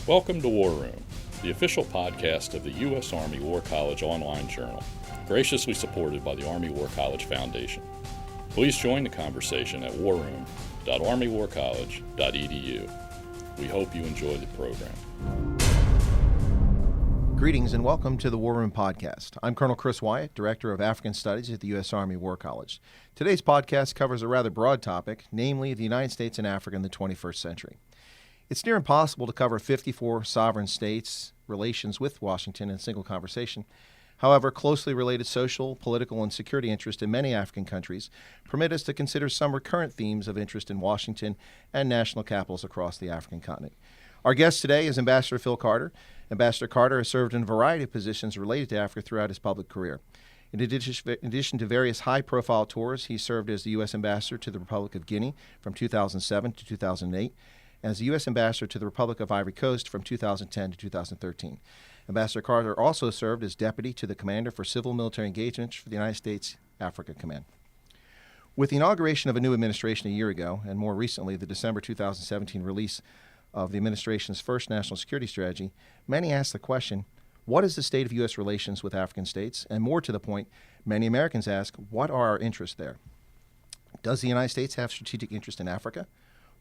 Welcome to War Room, the official podcast of the U.S. Army War College online journal, graciously supported by the Army War College Foundation. Please join the conversation at warroom.armywarcollege.edu. We hope you enjoy the program. Greetings and welcome to the War Room Podcast. I'm Colonel Chris Wyatt, Director of African Studies at the U.S. Army War College. Today's podcast covers a rather broad topic, namely the United States and Africa in the 21st century. It's near impossible to cover 54 sovereign states' relations with Washington in a single conversation. However, closely related social, political, and security interests in many African countries permit us to consider some recurrent themes of interest in Washington and national capitals across the African continent. Our guest today is Ambassador Phil Carter. Ambassador Carter has served in a variety of positions related to Africa throughout his public career. In addition to various high-profile tours, he served as the U.S. Ambassador to the Republic of Guinea from 2007 to 2008, and as the U.S. Ambassador to the Republic of Ivory Coast from 2010 to 2013. Ambassador Carter also served as Deputy to the Commander for Civil-Military Engagement for the United States Africa Command. With the inauguration of a new administration a year ago, and more recently the December 2017 release of the administration's first national security strategy, many ask the question, what is the state of U.S. relations with African states? And more to the point, many Americans ask, what are our interests there? Does the United States have strategic interest in Africa?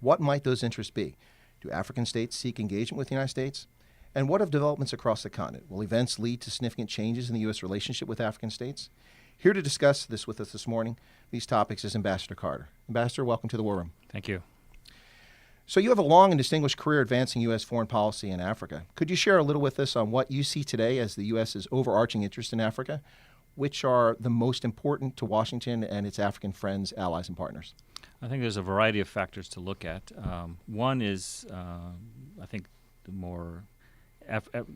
What might those interests be? Do African states seek engagement with the United States? And what of developments across the continent? Will events lead to significant changes in the U.S. relationship with African states? Here to discuss this with us this morning, these topics, is Ambassador Carter. Ambassador, welcome to the War Room. Thank you. So you have a long and distinguished career advancing U.S. foreign policy in Africa. Could you share a little with us on what you see today as the U.S.'s overarching interest in Africa? Which are the most important to Washington and its African friends, allies, and partners? I think there's a variety of factors to look at. One is, I think, the more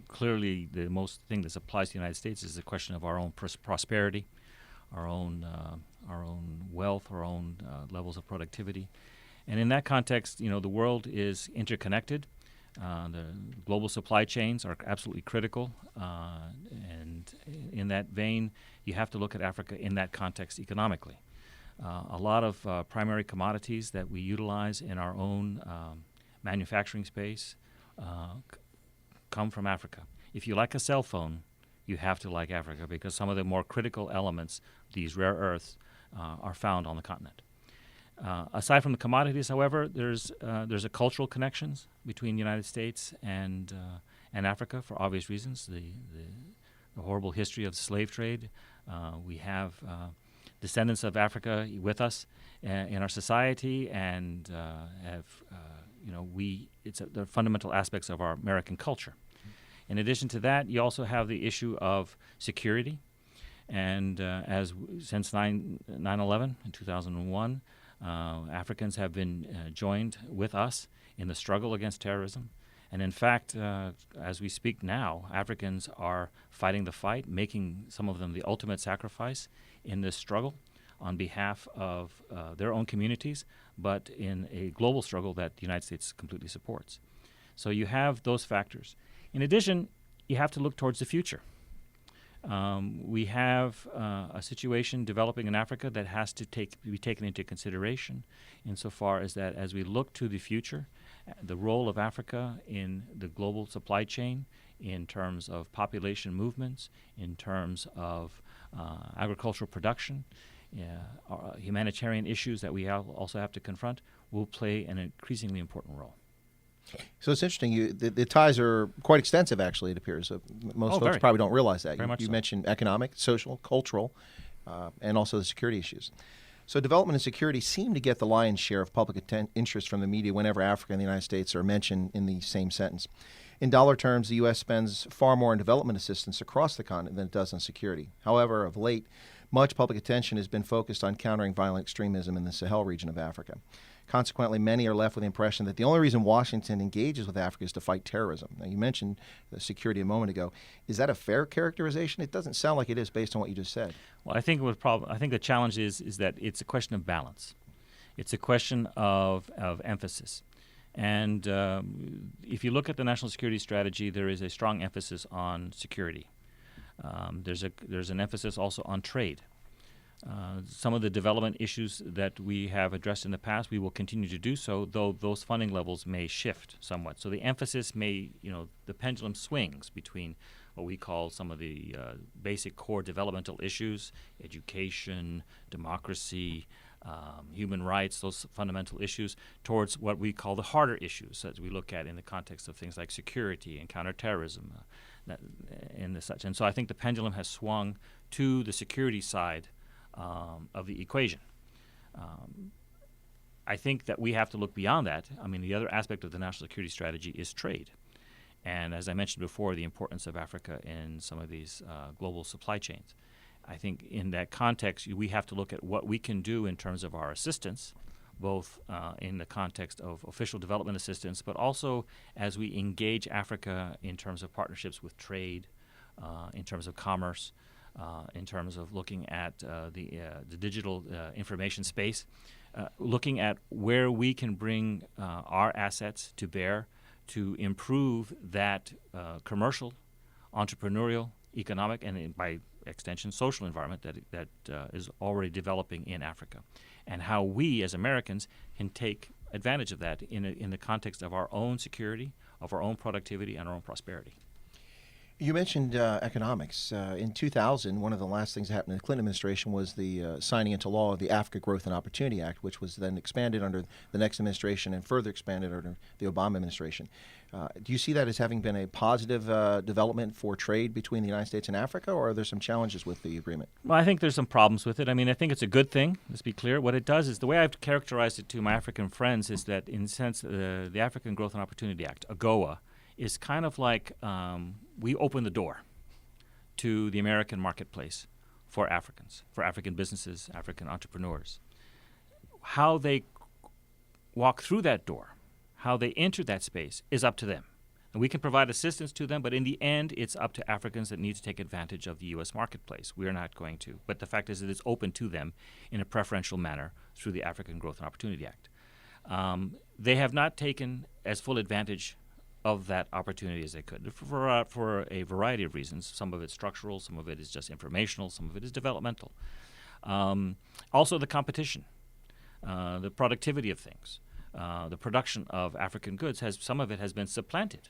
clearly the most thing that applies to the United States is the question of our own prosperity, our own wealth, our own levels of productivity. And in that context, you know, the world is interconnected. The global supply chains are absolutely critical. And in that vein, you have to look at Africa in that context economically. A lot of primary commodities that we utilize in our own manufacturing space come from Africa. If you like a cell phone, you have to like Africa because some of the more critical elements, these rare earths, are found on the continent. Aside from the commodities, however, there's a cultural connections between the United States and Africa for obvious reasons. The horrible history of the slave trade. We have descendants of Africa with us in our society, and they're fundamental aspects of our American culture. In addition to that, you also have the issue of security, and since 9/11 in 2001. Africans have been joined with us in the struggle against terrorism. And in fact, as we speak now, Africans are fighting the fight, making some of them the ultimate sacrifice in this struggle on behalf of their own communities, but in a global struggle that the United States completely supports. So you have those factors. In addition, you have to look towards the future. We have a situation developing in Africa that has to be taken into consideration insofar as that as we look to the future, the role of Africa in the global supply chain in terms of population movements, in terms of agricultural production, humanitarian issues that we also have to confront, will play an increasingly important role. So it's interesting. The ties are quite extensive, actually, it appears. Most folks probably don't realize that. You mentioned economic, social, cultural, and also the security issues. So development and security seem to get the lion's share of public interest from the media whenever Africa and the United States are mentioned in the same sentence. In dollar terms, the U.S. spends far more on development assistance across the continent than it does on security. However, of late, much public attention has been focused on countering violent extremism in the Sahel region of Africa. Consequently, many are left with the impression that the only reason Washington engages with Africa is to fight terrorism. Now, you mentioned the security a moment ago. Is that a fair characterization? It doesn't sound like it is based on what you just said. Well, I think the challenge is that it's a question of balance. It's a question of emphasis. And if you look at the national security strategy, there is a strong emphasis on security. There's an emphasis also on trade. Some of the development issues that we have addressed in the past, we will continue to do so, though those funding levels may shift somewhat. So the emphasis may, the pendulum swings between what we call some of the basic core developmental issues, education, democracy, human rights, those fundamental issues, towards what we call the harder issues that we look at in the context of things like security and counterterrorism and such. And so I think the pendulum has swung to the security side of the equation. I think that we have to look beyond that. I mean, the other aspect of the national security strategy is trade. And as I mentioned before, the importance of Africa in some of these global supply chains. I think in that context, we have to look at what we can do in terms of our assistance, both in the context of official development assistance, but also as we engage Africa in terms of partnerships with trade, in terms of commerce, in terms of looking at the digital information space, looking at where we can bring our assets to bear to improve that commercial, entrepreneurial, economic, and by extension social environment that is already developing in Africa, and how we as Americans can take advantage of that in the context of our own security, of our own productivity, and our own prosperity. You mentioned economics. In 2000, one of the last things that happened in the Clinton administration was the signing into law of the Africa Growth and Opportunity Act, which was then expanded under the next administration and further expanded under the Obama administration. Do you see that as having been a positive development for trade between the United States and Africa, or are there some challenges with the agreement? Well, I think there's some problems with it. I mean, I think it's a good thing. Let's be clear. What it does is, the way I've characterized it to my African friends is that, in a sense, the African Growth and Opportunity Act, AGOA, is kind of like we open the door to the American marketplace for Africans, for African businesses, African entrepreneurs. How they walk through that door, how they enter that space, is up to them. And we can provide assistance to them, but in the end, it's up to Africans that need to take advantage of the U.S. marketplace. We're not going to. But the fact is that it's open to them in a preferential manner through the African Growth and Opportunity Act. They have not taken as full advantage of that opportunity as they could for a variety of reasons. Some of it's structural, some of it is just informational, some of it is developmental. Also the competition, the productivity of things, the production of African goods, some of it has been supplanted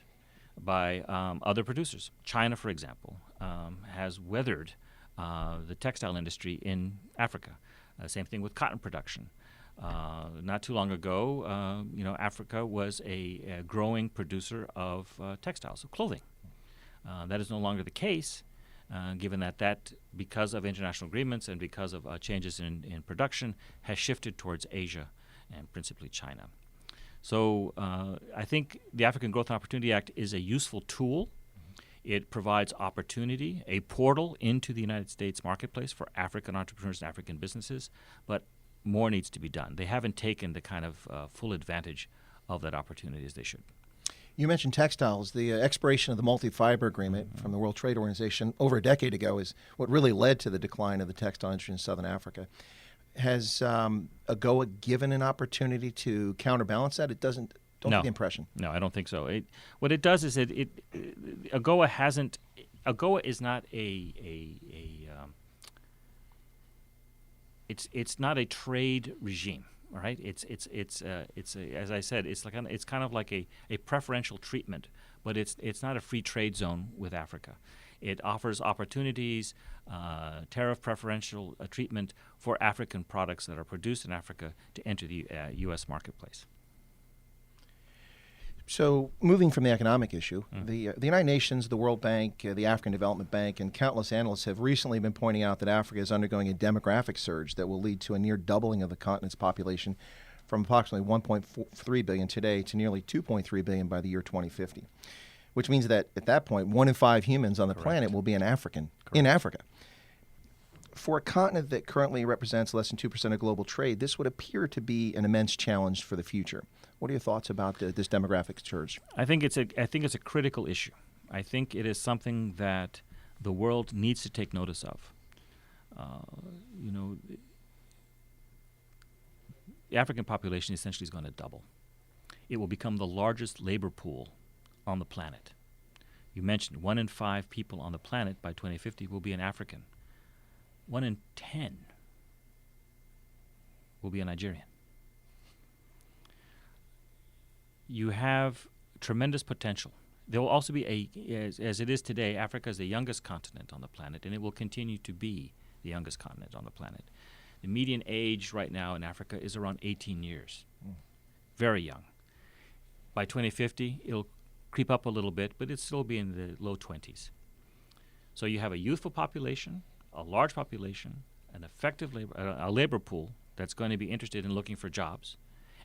by other producers. China, for example, has weathered the textile industry in Africa. Same thing with cotton production. Not too long ago, Africa was a growing producer of textiles, of clothing. That is no longer the case, given that because of international agreements and because of changes in production, has shifted towards Asia and principally China. So I think the African Growth and Opportunity Act is a useful tool. It provides opportunity, a portal into the United States marketplace for African entrepreneurs and African businesses, but more needs to be done. They haven't taken the kind of full advantage of that opportunity as they should. You mentioned textiles. The expiration of the multi-fiber agreement from the World Trade Organization over a decade ago is what really led to the decline of the textile industry in Southern Africa. Has AGOA given an opportunity to counterbalance that? It doesn't. Don't get the impression. No, I don't think so. What it does is AGOA hasn't. AGOA is not It's not a trade regime, all right? It's as I said, it's kind of like a preferential treatment, but it's not a free trade zone with Africa. It offers opportunities, tariff preferential treatment for African products that are produced in Africa to enter the U.S. marketplace. So moving from the economic issue, the United Nations, the World Bank, the African Development Bank, and countless analysts have recently been pointing out that Africa is undergoing a demographic surge that will lead to a near doubling of the continent's population from approximately 1.3 billion today to nearly 2.3 billion by the year 2050, which means that at that point, 1 in 5 humans on the planet will be an African in Africa. For a continent that currently represents less than 2% of global trade, this would appear to be an immense challenge for the future. What are your thoughts about this demographic surge? I think it's a critical issue. I think it is something that the world needs to take notice of. The African population essentially is going to double. It will become the largest labor pool on the planet. You mentioned 1 in 5 people on the planet by 2050 will be an African. 1 in 10 will be a Nigerian. You have tremendous potential. There will also be as it is today, Africa is the youngest continent on the planet, and it will continue to be the youngest continent on the planet. The median age right now in Africa is around 18 years. Very young. By 2050, it'll creep up a little bit, but it'll still be in the low 20s. So you have a youthful population, a large population, an effective a labor pool that's going to be interested in looking for jobs,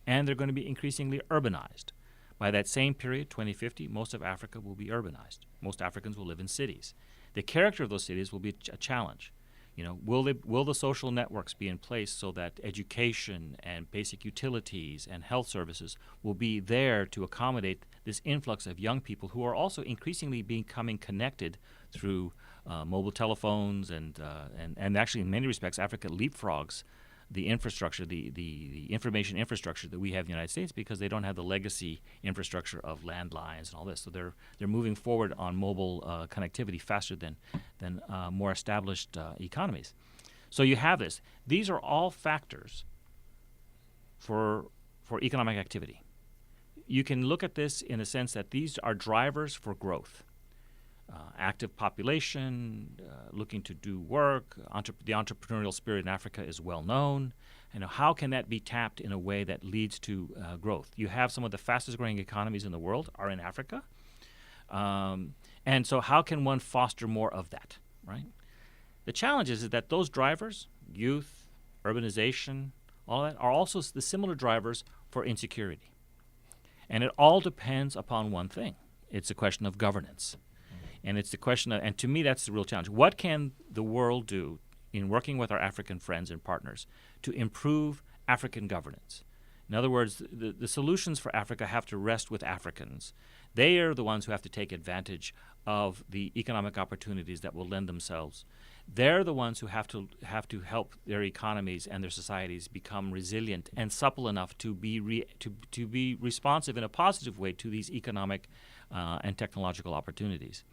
and they're going to be increasingly urbanized. By that same period, 2050, most of Africa will be urbanized. Most Africans will live in cities. The character of those cities will be a challenge. Will the social networks be in place so that education and basic utilities and health services will be there to accommodate this influx of young people who are also increasingly becoming connected through mobile telephones and actually in many respects Africa leapfrogs the infrastructure, the information infrastructure that we have in the United States because they don't have the legacy infrastructure of landlines and all this. So they're moving forward on mobile connectivity faster than more established economies. So you have this. These are all factors for economic activity. You can look at this in a sense that these are drivers for growth. Active population, looking to do work. The entrepreneurial spirit in Africa is well known. How can that be tapped in a way that leads to growth? You have some of the fastest growing economies in the world are in Africa. And so how can one foster more of that, right? The challenge is that those drivers, youth, urbanization, all that, are also the similar drivers for insecurity. And it all depends upon one thing. It's a question of governance. And it's the question of, and to me that's the real challenge. What can the world do in working with our African friends and partners to improve African governance? In other words, the solutions for Africa have to rest with Africans. They are the ones who have to take advantage of the economic opportunities that will lend themselves. They're the ones who have to help their economies and their societies become resilient and supple enough to be responsive in a positive way to these economic and technological opportunities.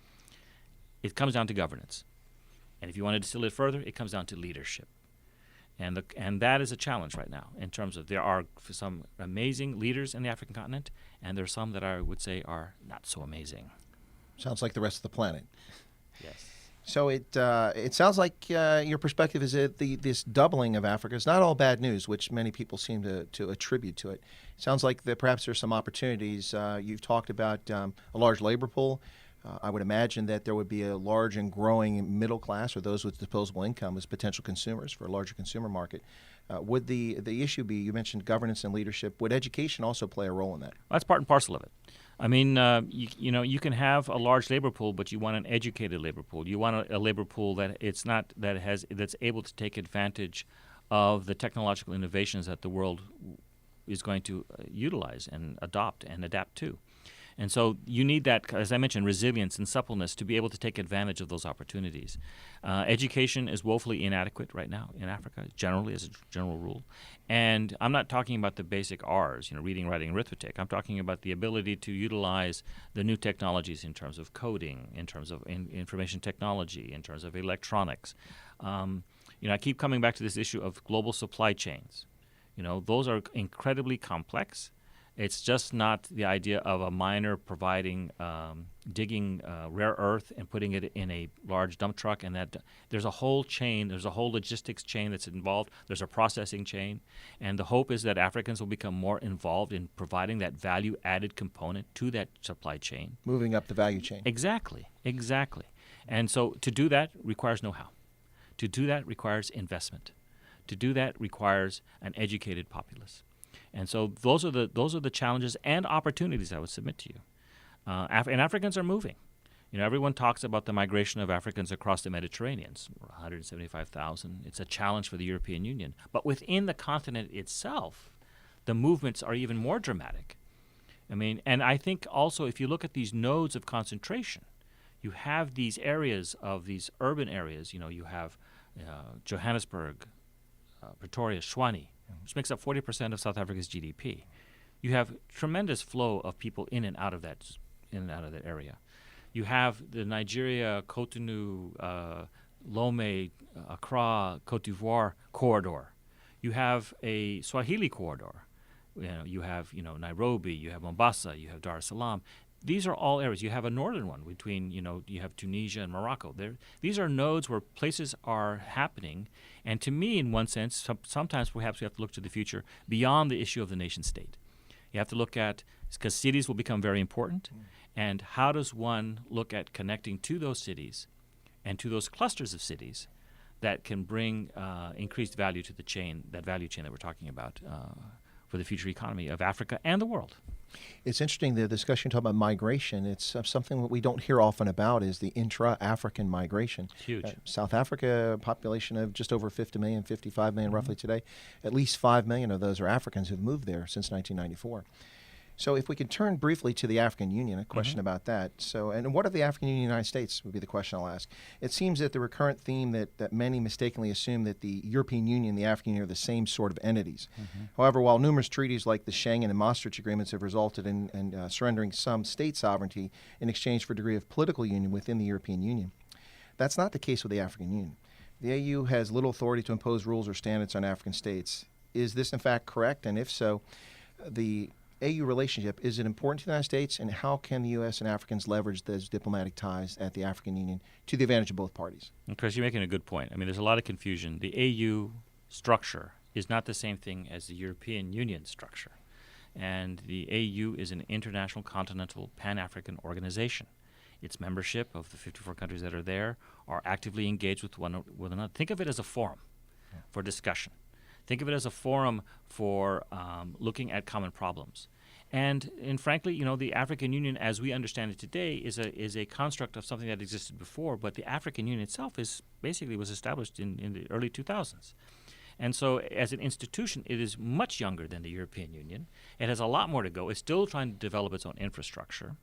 It comes down to governance. And if you want to distill it further, it comes down to leadership. And that is a challenge right now in terms of there are some amazing leaders in the African continent, and there are some that I would say are not so amazing. Sounds like the rest of the planet. Yes. So it sounds like your perspective is that this doubling of Africa is not all bad news, which many people seem to attribute to it. It sounds like that perhaps there's some opportunities. You've talked about a large labor pool. I would imagine that there would be a large and growing middle class or those with disposable income as potential consumers for a larger consumer market. Would the issue be, you mentioned governance and leadership, would education also play a role in that? That's part and parcel of it. I mean, you can have a large labor pool, but you want an educated labor pool. You want a labor pool that's able to take advantage of the technological innovations that the world is going to utilize and adopt and adapt to. And so you need that, as I mentioned, resilience and suppleness to be able to take advantage of those opportunities. Education is woefully inadequate right now in Africa, generally, as a general rule. And I'm not talking about the basic R's, reading, writing, arithmetic. I'm talking about the ability to utilize the new technologies in terms of coding, in terms of information technology, in terms of electronics. I keep coming back to this issue of global supply chains. Those are incredibly complex. It's just not the idea of a miner providing, digging rare earth and putting it in a large dump truck, and that there's a whole chain, there's a whole logistics chain that's involved. There's a processing chain, and the hope is that Africans will become more involved in providing that value-added component to that supply chain. Moving up the value chain. Exactly. And so to do that requires know-how. To do that requires investment. To do that requires an educated populace. And so those are the challenges and opportunities I would submit to you. And Africans are moving. Everyone talks about the migration of Africans across the Mediterranean, 175,000. It's a challenge for the European Union. But within the continent itself, the movements are even more dramatic. And I think also if you look at these nodes of concentration, you have these areas of these urban areas. You have Johannesburg, Pretoria, Tshwane, which makes up 40% of South Africa's GDP. You have tremendous flow of people in and out of that area. You have the Nigeria, Cotonou, Lomé, Accra, Cote d'Ivoire corridor. You have a Swahili corridor. You have Nairobi, you have Mombasa, you have Dar es Salaam. These are all areas. You have a northern one between, you have Tunisia and Morocco. These are nodes where places are happening. And to me, in one sense, sometimes perhaps we have to look to the future beyond the issue of the nation state. You have to look at, because cities will become very important, and how does one look at connecting to those cities and to those clusters of cities that can bring increased value to that value chain that we're talking about for the future economy of Africa and the world. It's interesting, the discussion talking about migration. It's something that we don't hear often about is the intra-African migration. It's huge. South Africa, a population of just over 50 million, 55 million roughly today. At least 5 million of those are Africans who've moved there since 1994. So if we could turn briefly to the African Union, a question about that. So, and what of the African Union and the United States would be the question I'll ask. It seems that the recurrent theme that many mistakenly assume that the European Union and the African Union are the same sort of entities. However, while numerous treaties like the Schengen and Maastricht agreements have resulted in surrendering some state sovereignty in exchange for a degree of political union within the European Union, that's not the case with the African Union. The AU has little authority to impose rules or standards on African states. Is this in fact correct? And if so, the AU relationship, is it important to the United States, and how can the U.S. and Africans leverage those diplomatic ties at the African Union to the advantage of both parties? Chris, you're making a good point. I mean, there's a lot of confusion. The AU structure is not the same thing as the European Union structure. And the AU is an international, continental, pan-African organization. Its membership of the 54 countries that are there are actively engaged with one another. Think of it as a forum for discussion. Think of it as a forum for looking at common problems. And frankly, the African Union, as we understand it today, is a construct of something that existed before, but the African Union itself was established in the early 2000s. And so as an institution, it is much younger than the European Union. It has a lot more to go. It's still trying to develop its own infrastructure.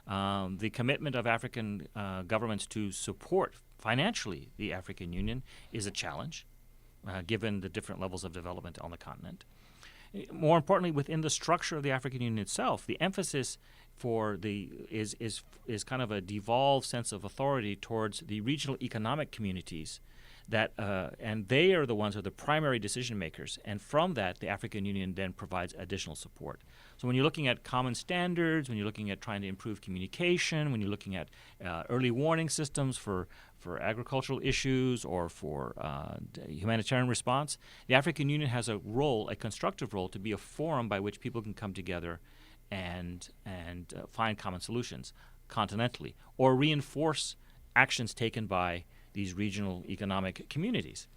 The commitment of African governments to support financially the African Union is a challenge, given the different levels of development on the continent. More importantly, within the structure of the African Union itself, the emphasis is kind of a devolved sense of authority towards the regional economic communities and they are the ones who are the primary decision makers. And from that, the African Union then provides additional support. So when you're looking at common standards, when you're looking at trying to improve communication, when you're looking at early warning systems for agricultural issues or for humanitarian response, the African Union has a constructive role, to be a forum by which people can come together and find common solutions continentally, or reinforce actions taken by these regional economic communities.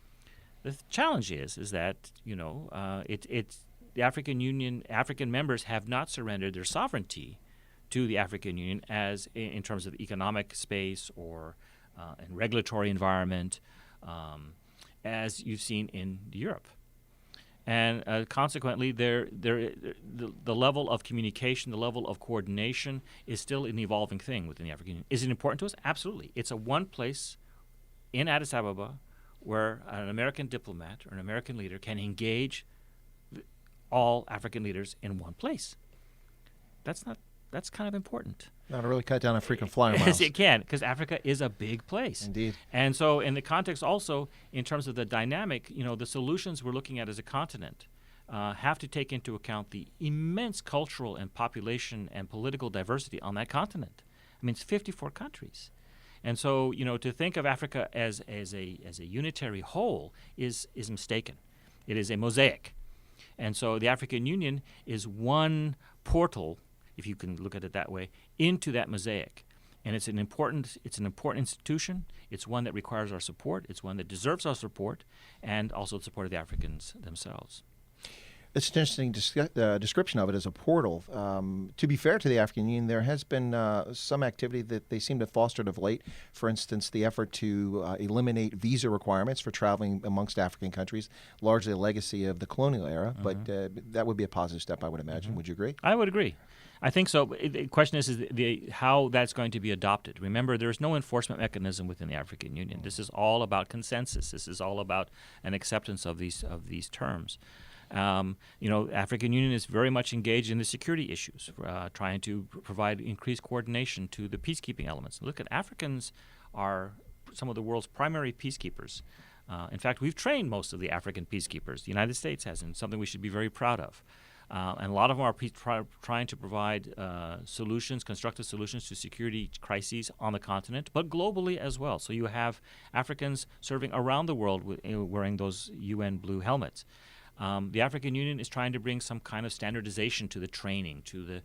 The challenge is that the African Union, African members have not surrendered their sovereignty to the African Union as in terms of economic space or and regulatory environment, as you've seen in Europe. And consequently, the level of communication, the level of coordination is still an evolving thing within the African Union. Is it important to us? Absolutely. It's a one place in Addis Ababa where an American diplomat or an American leader can engage all African leaders in one place. That's kind of important. Now to really cut down on frequent flyer miles. Yes, it can, because Africa is a big place. Indeed. And so in the context also, in terms of the dynamic, the solutions we're looking at as a continent have to take into account the immense cultural and population and political diversity on that continent. I mean, it's 54 countries. And so, to think of Africa as a unitary whole is mistaken. It is a mosaic. And so the African Union is one portal, if you can look at it that way, into that mosaic. And it's an important institution. It's one that requires our support. It's one that deserves our support, and also the support of the Africans themselves. It's an interesting description of it as a portal. To be fair to the African Union, there has been some activity that they seem to have fostered of late. For instance, the effort to eliminate visa requirements for traveling amongst African countries, largely a legacy of the colonial era. But that would be a positive step, I would imagine. Would you agree? I would agree. I think so. The question is how that's going to be adopted. Remember, there's no enforcement mechanism within the African Union. This is all about consensus. This is all about an acceptance of these terms. African Union is very much engaged in the security issues, trying to provide increased coordination to the peacekeeping elements. Look, Africans are some of the world's primary peacekeepers. In fact, we've trained most of the African peacekeepers. The United States has, and something we should be very proud of. And a lot of them are trying to provide solutions, constructive solutions to security crises on the continent, but globally as well. So you have Africans serving around the world wearing those UN blue helmets. The African Union is trying to bring some kind of standardization to the training, to the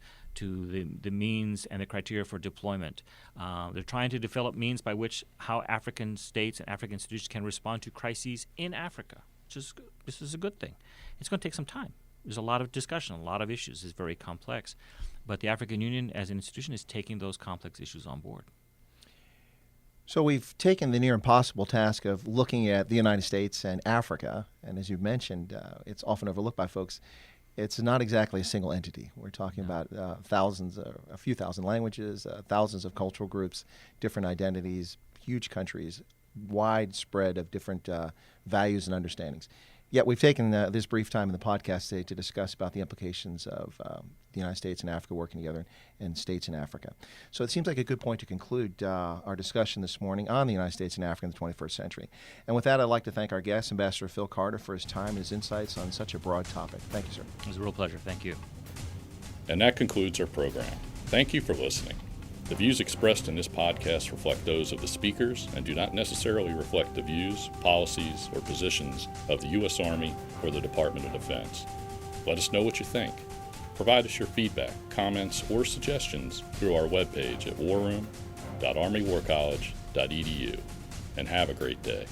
means and the criteria for deployment. They're trying to develop means by which how African states and African institutions can respond to crises in Africa. This is a good thing. It's going to take some time. There's a lot of discussion, a lot of issues. It's very complex. But the African Union as an institution is taking those complex issues on board. So we've taken the near impossible task of looking at the United States and Africa, and as you mentioned, it's often overlooked by folks. It's not exactly a single entity. We're talking about thousands, a few thousand languages, thousands of cultural groups, different identities, huge countries, wide spread of different values and understandings. Yet we've taken this brief time in the podcast today to discuss about the implications of the United States and Africa working together and states in Africa. So it seems like a good point to conclude our discussion this morning on the United States and Africa in the 21st century. And with that, I'd like to thank our guest, Ambassador Phil Carter, for his time and his insights on such a broad topic. Thank you, sir. It was a real pleasure. Thank you. And that concludes our program. Thank you for listening. The views expressed in this podcast reflect those of the speakers and do not necessarily reflect the views, policies, or positions of the U.S. Army or the Department of Defense. Let us know what you think. Provide us your feedback, comments, or suggestions through our webpage at warroom.armywarcollege.edu. And have a great day.